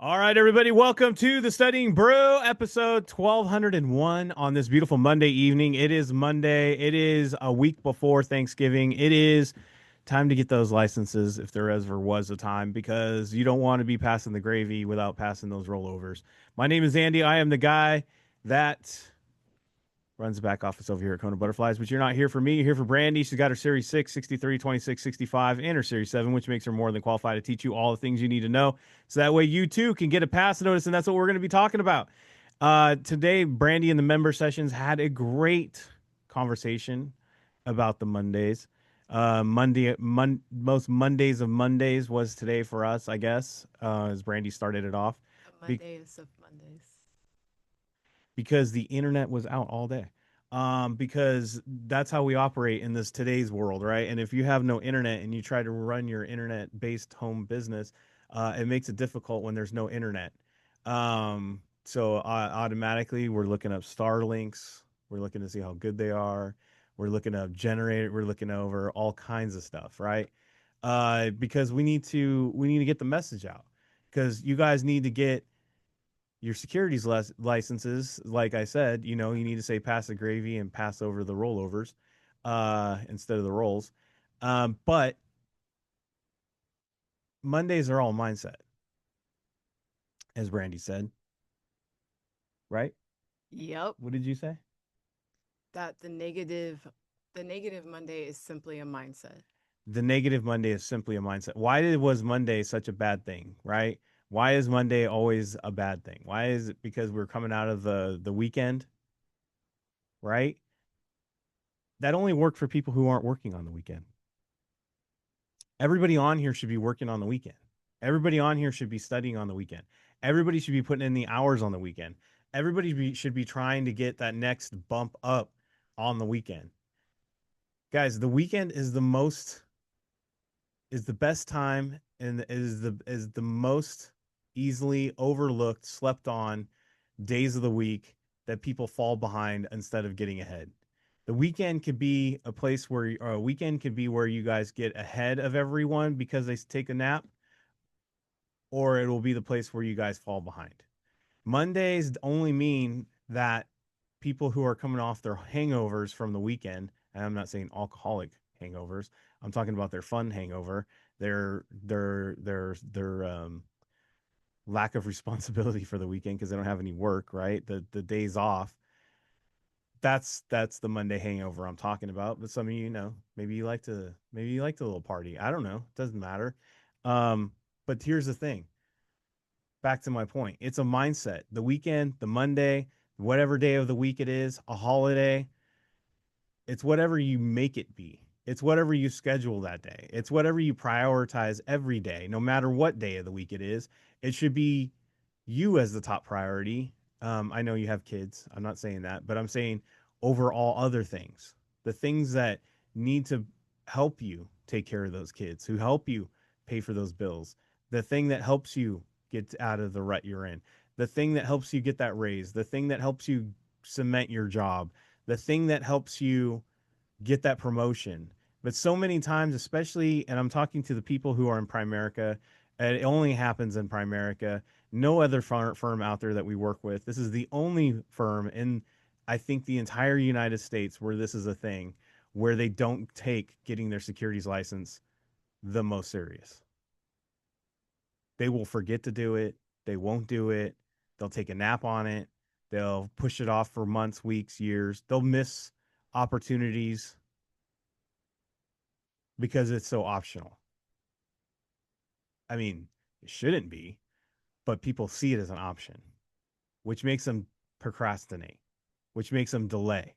All right, everybody, welcome to the Studying Brew episode 1201 on this beautiful Monday evening. It is Monday. It is a week before Thanksgiving. It is time to get those licenses if there ever was a time because you don't want to be passing the gravy without passing those rollovers. My name is Andy. I am the guy that runs the back office over here at KonaButterflyz, but you're not here for me. You're here for Brandy. She's got her Series 6, 63, 26, 65, and her Series 7, which makes her more than qualified to teach you all the things you need to know. So that way you too can get a pass notice, and that's what we're going to be talking about. Today, Brandy and the member sessions had a great conversation about the Mondays. Most Mondays of Mondays was today for us, I guess, as Brandy started it off. The Be- Mondays of Mondays. because the internet was out all day. Because that's how we operate in this today's world, right? And if you have no internet and you try to run your internet based home business, it makes it difficult when there's no internet. So automatically we're looking up Starlinks, we're looking to see how good they are, we're looking up generator, we're looking over all kinds of stuff, right? Because we need to get the message out because you guys need to get your securities licenses, like I said, you need to say pass the gravy and pass over the rollovers instead of the rolls. But Mondays are all mindset, as Brandy said, right? Yep. What did you say? That the negative Monday is simply a mindset. The negative Monday is simply a mindset. Was Monday such a bad thing, right? Why is Monday always a bad thing? Why is it because we're coming out of the weekend, right? That only worked for people who aren't working on the weekend. Everybody on here should be working on the weekend. Everybody on here should be studying on the weekend. Everybody should be putting in the hours on the weekend. Should be trying to get that next bump up on the weekend. Guys, the weekend is the best time and is the most easily overlooked, slept on days of the week that people fall behind instead of getting ahead. The weekend could be a place where or a weekend could be where you guys get ahead of everyone because they take a nap, or it will be the place where you guys fall behind. Mondays only mean that people who are coming off their hangovers from the weekend, and I'm not saying alcoholic hangovers, I'm talking about their fun hangover, their lack of responsibility for the weekend because they don't have any work, right? The days off. That's the Monday hangover I'm talking about. But some of you know, maybe you like the little party. I don't know. It doesn't matter. But here's the thing. Back to my point. It's a mindset. The weekend, the Monday, whatever day of the week it is, a holiday, it's whatever you make it be. It's whatever you schedule that day. It's whatever you prioritize every day, no matter what day of the week it is. It should be you as the top priority. I know you have kids. I'm not saying that, but I'm saying over all other things, the things that need to help you take care of those kids, who help you pay for those bills, the thing that helps you get out of the rut you're in, the thing that helps you get that raise, the thing that helps you cement your job, the thing that helps you get that promotion. But so many times, especially, and I'm talking to the people who are in Primerica, and it only happens in Primerica. No other firm out there that we work with. This is the only firm in, I think, the entire United States where this is a thing, where they don't take getting their securities license the most serious. They will forget to do it. They won't do it. They'll take a nap on it. They'll push it off for months, weeks, years. They'll miss opportunities because it's so optional. I mean, it shouldn't be, but people see it as an option, which makes them procrastinate, which makes them delay,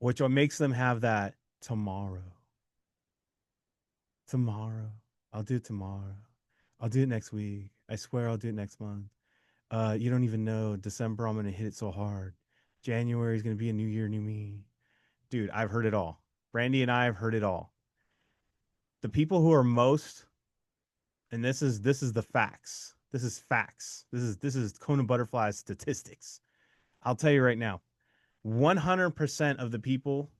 which makes them have that tomorrow. Tomorrow. I'll do it tomorrow. I'll do it next week. I swear I'll do it next month. You don't even know. December, I'm going to hit it so hard. January is going to be a new year, new me. Dude, I've heard it all. Brandy and I have heard it all. The people who are most, and this is the facts. This is facts. This is KonaButterflyz statistics. I'll tell you right now, 100% of the people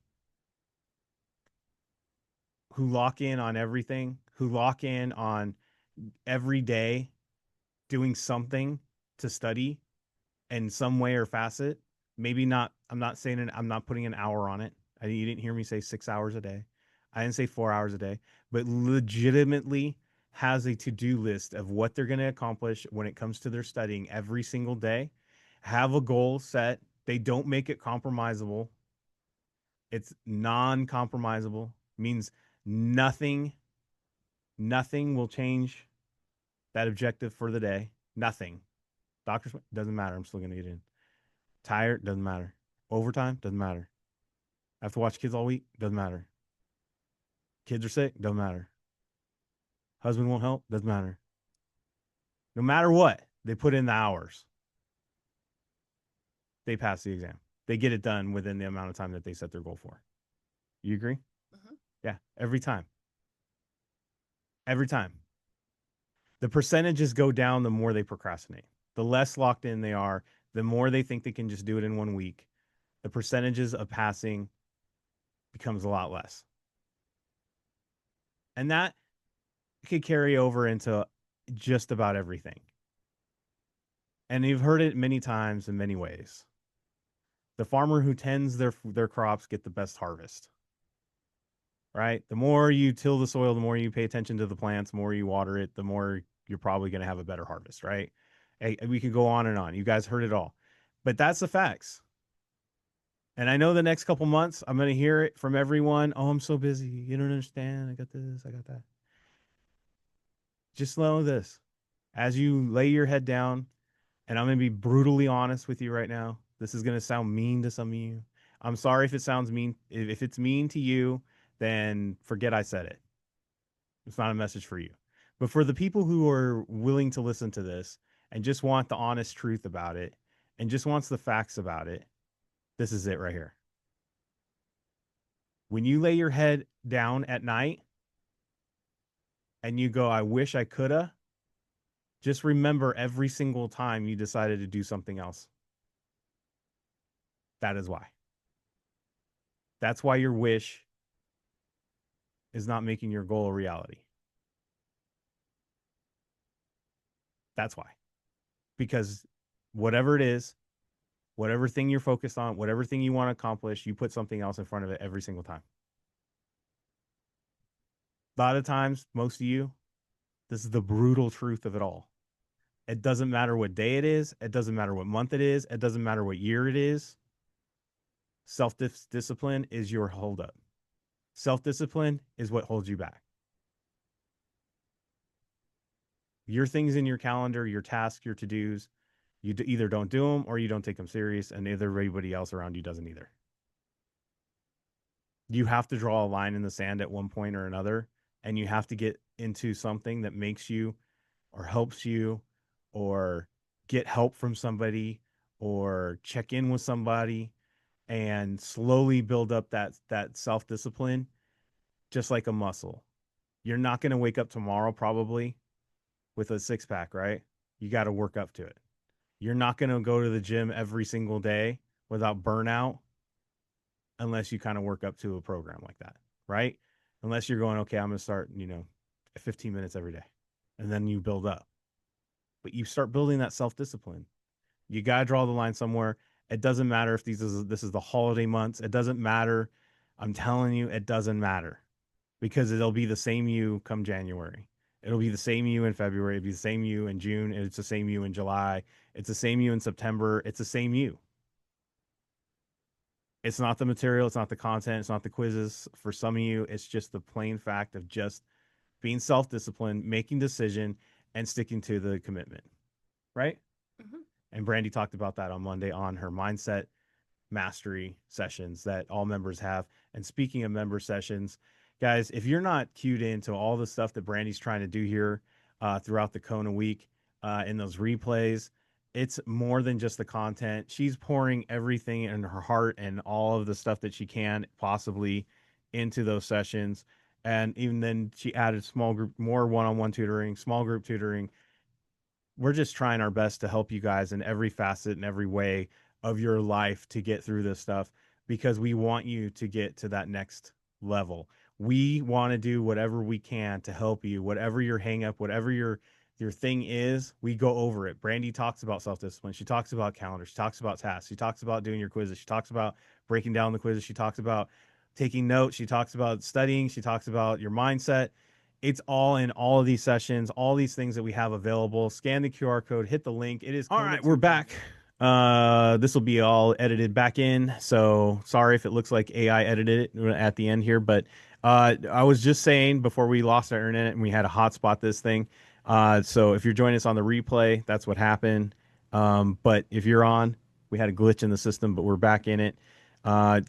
who lock in on everything, who lock in on every day doing something to study in some way or facet. Maybe not. I'm not saying it. I'm not putting an hour on it. You didn't hear me say 6 hours a day. I didn't say 4 hours a day, but legitimately has a to-do list of what they're going to accomplish when it comes to their studying every single day. Have a goal set. They don't make it compromisable. It's non-compromisable. Means nothing, nothing will change that objective for the day. Nothing. Doctors doesn't matter. I'm still gonna get in. Tired doesn't matter. Overtime doesn't matter. I have to watch kids all week doesn't matter. Kids are sick doesn't matter. Husband won't help doesn't matter. No matter what, they put in the hours. They pass the exam. They get it done within the amount of time that they set their goal for. You agree? Hmm. Yeah, every time. Every time. The percentages go down the more they procrastinate. The less locked in they are, the more they think they can just do it in 1 week. The percentages of passing becomes a lot less. And that could carry over into just about everything. And you've heard it many times in many ways. The farmer who tends their crops get the best harvest, right? The more you till the soil, the more you pay attention to the plants, the more you water it, the more you're probably going to have a better harvest, right? Hey, we could go on and on. You guys heard it all. But that's the facts. And I know the next couple months I'm going to hear it from everyone. Oh, I'm so busy. You don't understand. I got this, I got that. Just know this. As you lay your head down, and I'm going to be brutally honest with you right now. This is going to sound mean to some of you. I'm sorry if it sounds mean. If it's mean to you, then forget I said it. It's not a message for you. But for the people who are willing to listen to this and just want the honest truth about it and just wants the facts about it, this is it right here. When you lay your head down at night and you go, I wish I coulda, just remember every single time you decided to do something else. That is why. That's why your wish is not making your goal a reality. That's why. Because whatever it is, whatever thing you're focused on, whatever thing you want to accomplish, you put something else in front of it every single time. A lot of times, most of you, this is the brutal truth of it all. It doesn't matter what day it is, it doesn't matter what month it is, it doesn't matter what year it is. Self discipline is your holdup. Self discipline is what holds you back. Your things in your calendar, your tasks, your to dos, you either don't do them or you don't take them serious, and either everybody else around you doesn't either. You have to draw a line in the sand at one point or another, and you have to get into something that makes you or helps you or get help from somebody or check in with somebody and slowly build up that self-discipline just like a muscle. You're not going to wake up tomorrow probably with a six pack, right? You got to work up to it. You're not going to go to the gym every single day without burnout unless you kind of work up to a program like that, right? Unless you're going, okay, I'm going to start, 15 minutes every day. And then you build up. But you start building that self discipline. You got to draw the line somewhere. It doesn't matter if this is the holiday months. It doesn't matter. I'm telling you, it doesn't matter because it'll be the same you come January. It'll be the same you in February. It'll be the same you in June. And it's the same you in July. It's the same you in September. It's the same you. It's not the material. It's not the content. It's not the quizzes. For some of you, it's just the plain fact of just being self disciplined, making decision, and sticking to the commitment. Right? Hmm. And Brandy talked about that on Monday on her mindset mastery sessions that all members have. And speaking of member sessions, guys, if you're not cued into all the stuff that Brandy's trying to do here throughout the Kona week in those replays, it's more than just the content. She's pouring everything in her heart and all of the stuff that she can possibly into those sessions. And even then, she added small group, more one on one tutoring, small group tutoring. We're just trying our best to help you guys in every facet and every way of your life to get through this stuff because we want you to get to that next level. We want to do whatever we can to help you, whatever your hang up, whatever your Your thing is, we go over it. Brandy talks about self discipline. She talks about calendar. She talks about tasks. She talks about doing your quizzes. She talks about breaking down the quizzes. She talks about taking notes. She talks about studying. She talks about your mindset. It's all in all of these sessions, all these things that we have available. Scan the QR code, hit the link. It is all right. We're back. This will be all edited back in. So sorry if it looks like AI edited it at the end here, but I was just saying before we lost our internet and we had to hotspot this thing. So if you're joining us on the replay, that's what happened. But if you're on, we had a glitch in the system, but we're back in it.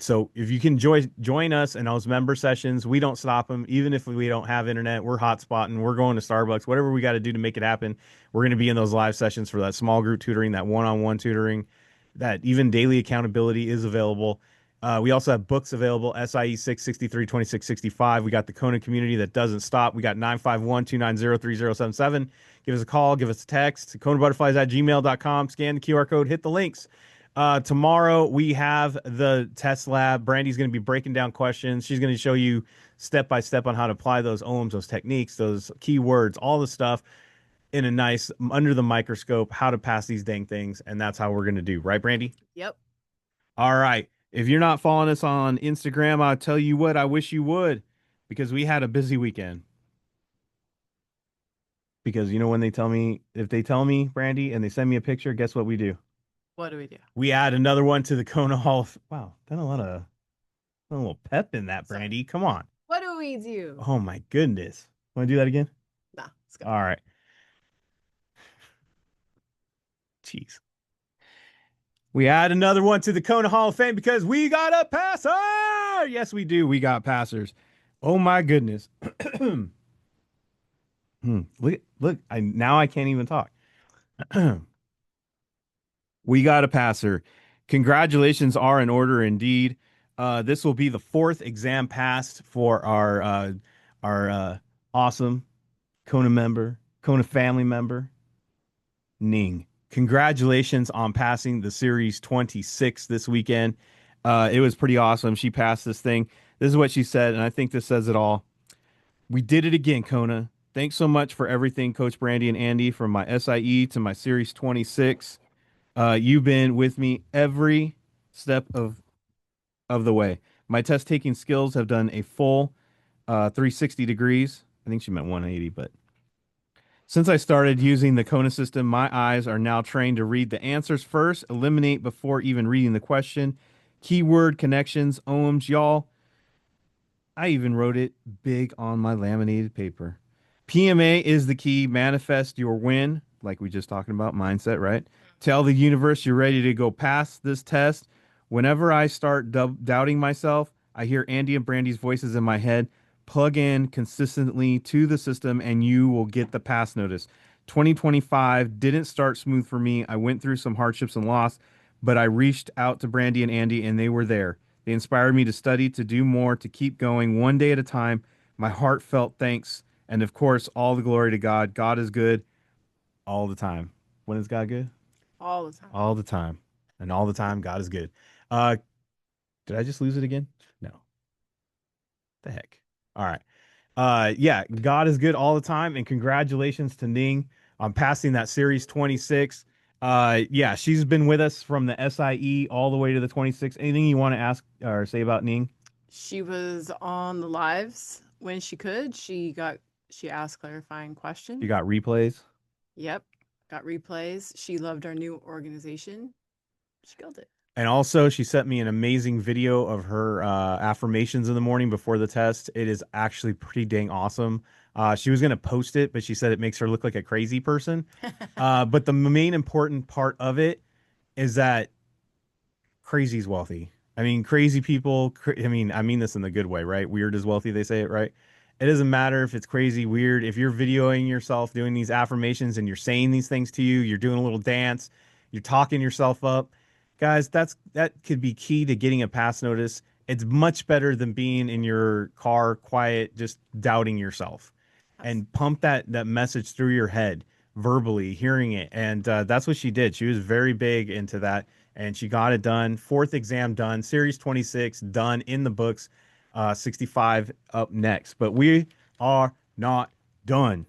So if you can join us in those member sessions, we don't stop them. Even if we don't have internet, we're hotspotting, we're going to Starbucks, whatever we got to do to make it happen. We're going to be in those live sessions for that small group tutoring, that one-on-one tutoring, that even daily accountability is available. We also have books available, SIE 663 2665. We got the Kona community that doesn't stop. We got 951-290-3077. Give us a call, give us a text, KonaButterflyz at gmail.com. Scan the QR code, hit the links. Tomorrow we have the test lab. Brandy's going to be breaking down questions. She's going to show you step by step on how to apply those ohms, those techniques, those keywords, all the stuff in a nice under the microscope, how to pass these dang things. And that's how we're going to do. Right, Brandy? Yep. All right. If you're not following us on Instagram, I'll tell you what, I wish you would because we had a busy weekend. Because you know when they tell me, if they tell me, Brandy, and they send me a picture, guess what we do? What do we do? We add another one to the Kona Hall. Wow, got a little pep in that, Sorry. Brandy. Come on. What do we do? Oh my goodness. Want to do that again? Nah, let's go. All right. Jeez. We add another one to the Kona Hall of Fame because we got a passer. Yes, we do. We got passers. Oh my goodness. Look. Now I can't even talk. We got a passer. Congratulations are in order indeed. This will be the fourth exam passed for our awesome Kona member, Kona family member, Ning. Congratulations on passing the Series 26 this weekend. It was pretty awesome. She passed this thing. This is what she said, and I think this says it all. We did it again, Kona. Thanks so much for everything, Coach Brandy and Andy, from my SIE to my Series 26. You've been with me every step of the way. My test taking skills have done a full 360 degrees. I think she meant 180, but since I started using the Kona system, my eyes are now trained to read the answers first, eliminate before even reading the question. Keyword connections, ohms, y'all. I even wrote it big on my laminated paper. PMA is the key. Manifest your win, like we just talking about mindset, right? Tell the universe you're ready to go past this test. Whenever I start doubting myself, I hear Andy and Brandy's voices in my head. Plug in consistently to the system and you will get the pass notice. 2025 didn't start smooth for me. I went through some hardships and loss, but I reached out to Brandy and Andy and they were there. They inspired me to study, to do more, to keep going one day at a time. My heartfelt thanks. And of course, all the glory to God. God is good all the time. When is God good? All the time. All the time. And all the time, God is good. Uh, did I just lose it again? No. The heck. All right. Yeah, God is good all the time. And congratulations to Ning on passing that Series 26. Yeah, she's been with us from the SIE all the way to the 26. Anything you want to ask or say about Ning? She was on the lives when she could. She asked clarifying You questions. got replays? Yep. Got replays. She loved our new organization. She killed it. And also, she sent me an amazing video of her affirmations in the morning before the test. It is actually pretty dang awesome. She was going to post it, but she said it makes her look like a crazy person. But the main important part of it is that crazy's wealthy. I mean, crazy people. I mean this in the good way, right? Weird is wealthy. They say it right. It doesn't matter if it's crazy, weird. If you're videoing yourself doing these affirmations and you're saying these things to you, you're doing a little dance, you're talking yourself up, guys. That could be key to getting a pass notice. It's much better than being in your car, quiet, just doubting yourself, and pump that message through your head verbally, hearing it. And that's what she did. She was very big into that and she got it done. Fourth exam done, Series 26 done in the books, 65 up next. But we are not done.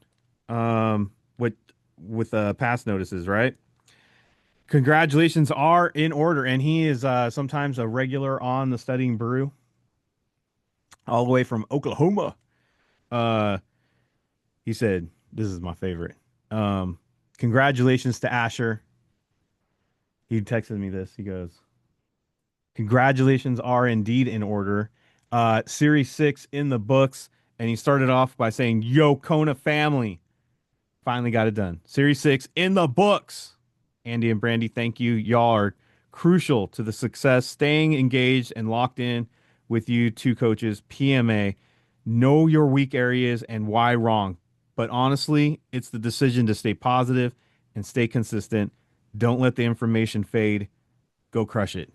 What with pass notices, right? Congratulations are in order, and he is sometimes a regular on the Studying Brew, all the way from Oklahoma. Uh, he said, "This is my favorite." Um, Congratulations to Asher. He texted me this. He goes, "Congratulations are indeed in order. Series 6 in the books." And he started off by saying, "Yo, Kona family." Finally got it done. Series 6 in the books. Andy and Brandy, thank you. Y'all are crucial to the success. Staying engaged and locked in with you two coaches, PMA. Know your weak areas and why wrong. But honestly, it's the decision to stay positive and stay consistent. Don't let the information fade. Go crush it.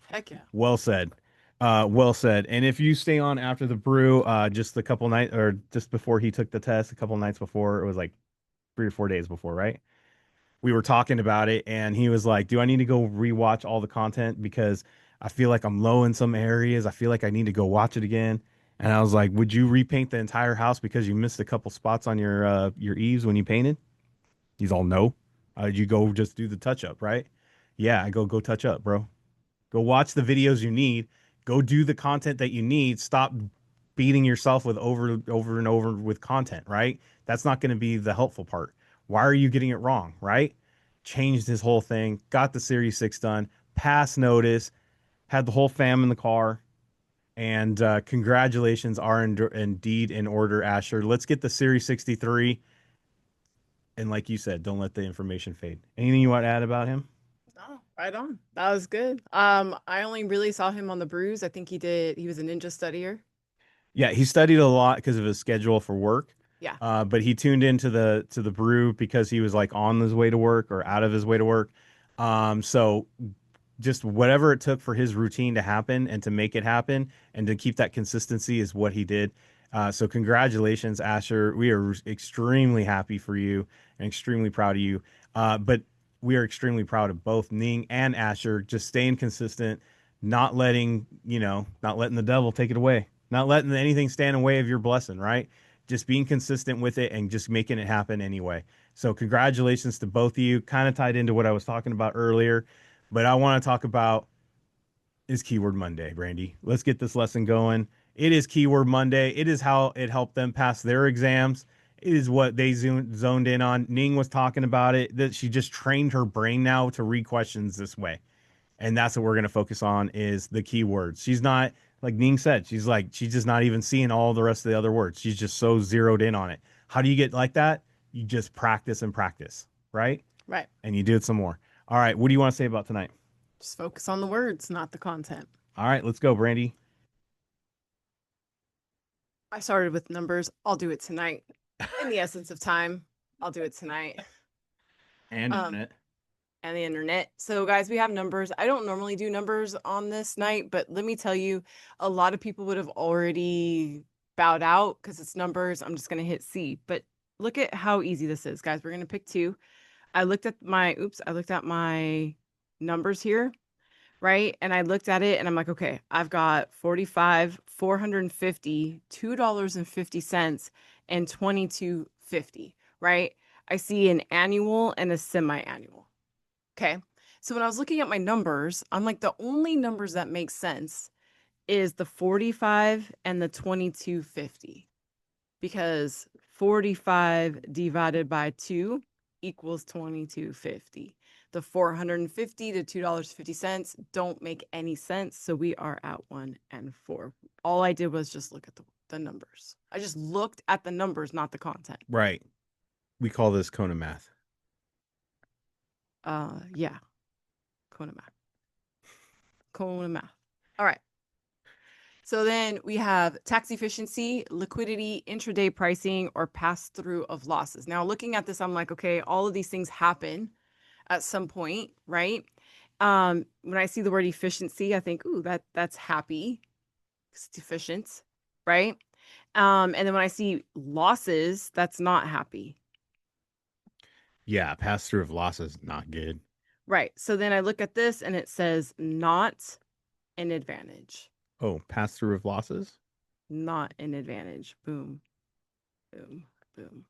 Heck yeah. Well said. Well said. And if you stay on after the brew, just a couple nights or just before he took the test, a couple nights before, it was like 3 or 4 days before, right? We were talking about it, and he was like, "Do I need to go rewatch all the content because I feel like I'm low in some areas? I feel like I need to go watch it again." And I was like, "Would you repaint the entire house because you missed a couple spots on your eaves when you painted?" He's all, "No." You go just do the touch up, right? Yeah, I go touch up, bro. Go watch the videos you need. Go do the content that you need. Stop beating yourself with over and over with content, right? That's not going to be the helpful part. Why are you getting it wrong, right? Changed his whole thing, got the Series 6 done, pass notice, had the whole fam in the car. And congratulations are indeed in order, Asher. Let's get the Series 63. And like you said, don't let the information fade. Anything you want to add about him? Oh, right on. That was good. I only really saw him on the brews. I think he was a ninja studier. Yeah, he studied a lot because of his schedule for work. Yeah. But he tuned into the brew because he was like on his way to work or out of his way to work. So just whatever it took for his routine to happen and to make it happen and to keep that consistency is what he did. So congratulations, Asher. We are extremely happy for you and extremely proud of you. But we are extremely proud of both Ning and Asher just staying consistent, not letting the devil take it away, not letting anything stand in the way of your blessing, right? Just being consistent with it and just making it happen anyway. So congratulations to both of you. Kind of tied into what I was talking about earlier, but I want to talk about is Keyword Monday, Brandy. Let's get this lesson going. It is Keyword Monday. It is how it helped them pass their exams. It is what they zoned in on. Ning was talking about it, that she just trained her brain now to read questions this way. And that's what we're going to focus on is the keywords. She's not, like Ning said, she's just not even seeing all the rest of the other words. She's just so zeroed in on it. How do you get like that? You just practice and practice, right? Right. And you do it some more. All right. What do you want to say about tonight? Just focus on the words, not the content. All right, let's go, Brandy. I started with numbers. I'll do it tonight. In the essence of time, I'll do it tonight. And Um, internet. and the internet. So, guys, we have numbers. I don't normally do numbers on this night, but let me tell you, a lot of people would have already bowed out because it's numbers. I'm just going to hit C. But look at how easy this is, guys. We're going to pick two. I looked at my numbers here, right? And I looked at it and I'm like, okay, I've got 45, 450, $2.50, and 22.50, right? I see an annual and a semi-annual. Okay. So when I was looking at my numbers, I'm like, the only numbers that make sense is the 45 and the 22.50 because 45 divided by 2 equals 22.50. The 450 to $2.50 don't make any sense. So we are at 1 and 4. All I did was just look at the numbers. I just looked at the numbers, not the content. Right. We call this Kona math. Yeah. Kona math. Kona math. All right. So then we have tax efficiency, liquidity, intraday pricing, or pass through of losses. Now, looking at this, I'm like, okay, all of these things happen at some point, right? When I see the word efficiency, I think, ooh, that's happy. It's efficient, right? And then when I see losses, that's not happy. Yeah, pass through of losses not good. Right. So then I look at this and it says not an advantage. Oh, pass through of losses? Not an advantage. Boom, boom, boom.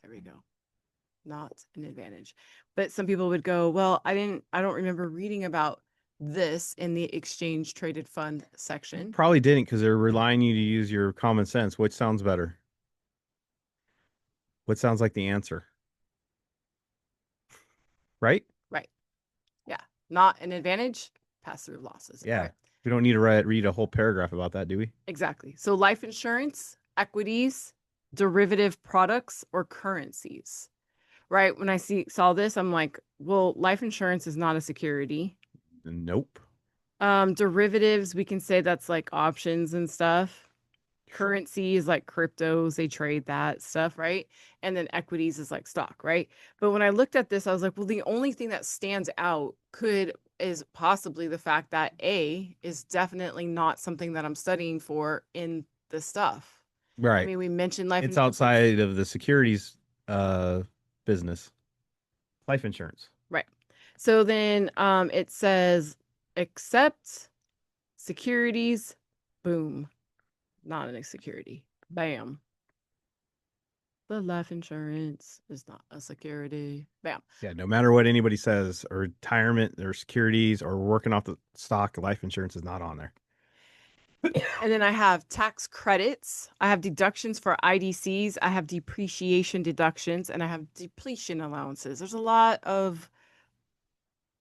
There we go. not an advantage. But some people would go, well, I don't remember reading about this in the exchange traded fund section. Probably didn't because they're relying you to use your common sense. Which sounds better? What sounds like the answer? Right? Right. Yeah. Not an advantage, pass through losses. All Yeah. right. We don't need to read a whole paragraph about that, do we? Exactly. So life insurance, equities, derivative products, or currencies. Right. When I saw this, I'm like, well, life insurance is not a security. Nope. Derivatives, we can say that's like options and stuff. Currency is like cryptos, they trade that stuff, right? And then equities is like stock, right? But when I looked at this, I was like, well, the only thing that stands out could is possibly the fact that A is definitely not something that I'm studying for in the stuff. I Right. mean, we mentioned life It's insurance, outside of the securities business. Life insurance. right? So then it says accept securities, boom, not a security. Bam. The life insurance is not a security. Bam. Yeah, no matter what anybody says, or retirement or securities or working off the stock, life insurance is not on there. And then I have tax credits. I have deductions for IDCs. I have depreciation deductions and I have depletion allowances. There's a lot of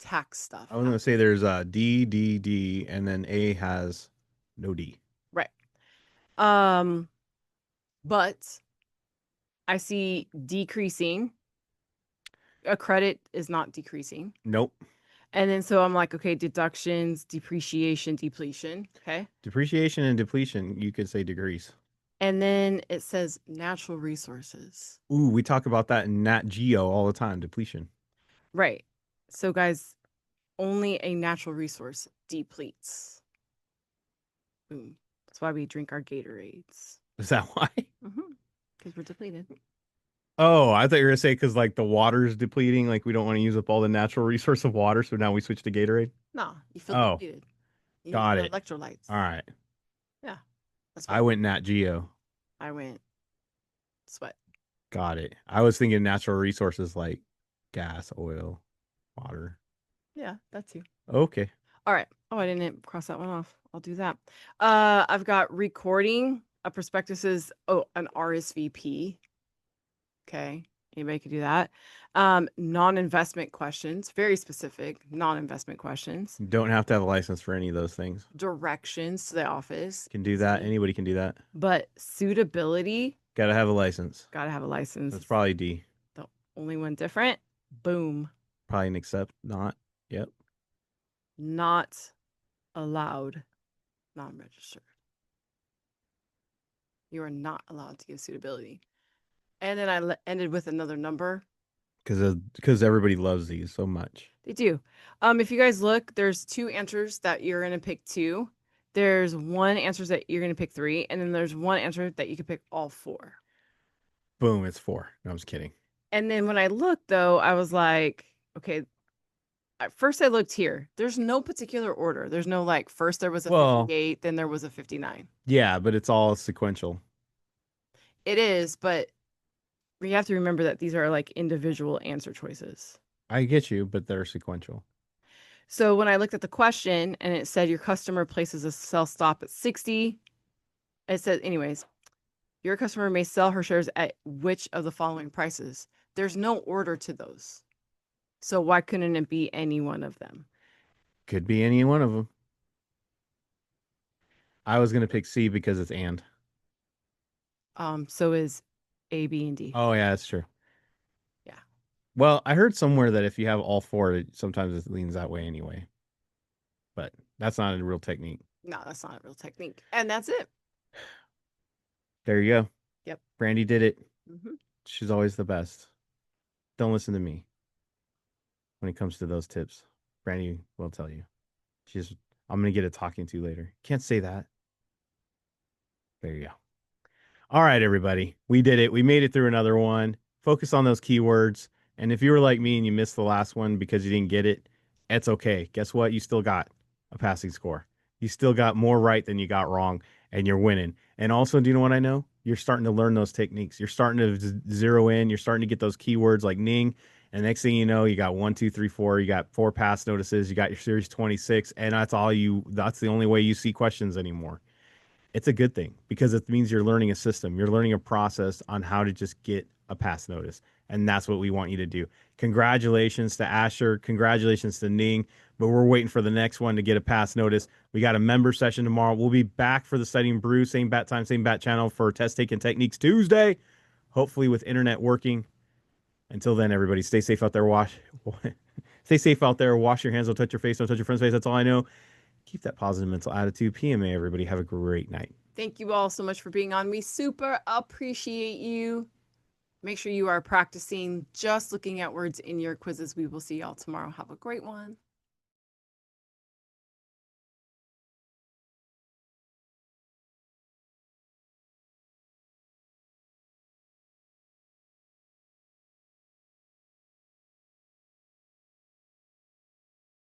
tax stuff I was gonna say there's D, D, D, and then A has no D. right. Um, but I see decreasing. A credit is not decreasing. Nope. And then so I'm like, okay, deductions, depreciation, depletion. Okay. Depreciation and depletion, you could say degrees. And then it says natural resources. Ooh, we talk about that in Nat Geo all the time, depletion. Right. So, guys, only a natural resource depletes. Boom. That's why we drink our Gatorades. Is that why? Because we're depleted. Oh, I thought you were gonna say because like the water's depleting, like we don't want to use up all the natural resource of water, so now we switch to Gatorade. No, you feel Oh, depleted. You need got your it. electrolytes. All right. Yeah. That's I why went Nat Geo. I went sweat. Got it. I was thinking natural resources like gas, oil, water. Yeah, that's you. Okay. All right. Oh, I didn't cross that one off. I'll do that. I've got recording a prospectus an RSVP. Okay. Anybody could do that. Non-investment questions, very specific non-investment questions. Don't have to have a license for any of those things. Directions to the office. Can do that. Easy. Anybody can do that. But suitability, Gotta have a license. gotta have a license. That's probably D. The only one different. Boom. Probably an accept, not. Yep. Not allowed. Non-registered. You are not allowed to give suitability. And then I ended with another number. Because everybody loves these so much. They do. If you guys look, there's two answers that you're gonna pick two. There's one answer that you're gonna pick three, and then there's one answer that you could pick all four. Boom, it's 4. No, I'm just kidding. And then when I looked, though, I was like, okay. At first, I looked here. There's no particular order. There's no like first there was a Well, 58, then there was a 59. yeah, but it's all sequential. It is, but we have to remember that these are like individual answer choices. I get you, but they're sequential. So when I looked at the question and it said your customer places a sell stop at 60, it said, anyways, your customer may sell her shares at which of the following prices? There's no order to those. So why couldn't it be any one of them? Could be any one of them. I was gonna pick C because it's and. So is A, B, and D. Oh yeah, that's true. Yeah. Well, I heard somewhere that if you have all 4, sometimes it leans that way anyway. But that's not a real technique. No, that's not a real technique. And that's it. There you go. Yep. Brandy did it. Mm-hmm. She's always the best. Don't listen to me when it comes to those tips. Brandy will tell you. I'm gonna get a talking to later. Can't say that. There you go. All right, everybody. We did it. We made it through another one. Focus on those keywords. And if you were like me and you missed the last one because you didn't get it, it's okay. Guess what? You still got a passing score. You still got more right than you got wrong, and you're winning. And also, do you know what I know? you're starting to learn those techniques. You're starting to zero in. You're starting to get those keywords like Ning. And next thing you know, you got 1, 2, 3, 4. You got 4 pass notices. You got your series 26, and that's the only way you see questions anymore. It's a good thing because it means you're learning a system. You're learning a process on how to just get a pass notice. And that's what we want you to do. Congratulations to Asher. Congratulations to Ning. But we're waiting for the next one to get a pass notice. We got a member session tomorrow. We'll be back for the Studying Brew, same bat time, same bat channel for Test Taking Techniques Tuesday. Hopefully with internet working. Until then, everybody, stay safe out there. Stay safe out there. Wash your hands. Don't touch your face. Don't touch your friend's face. That's all I know. Keep that positive mental attitude. PMA, everybody. Have a great night. Thank you all so much for being on. We super appreciate you. Make sure you are practicing just looking at words in your quizzes. We will see y'all tomorrow. Have a great one.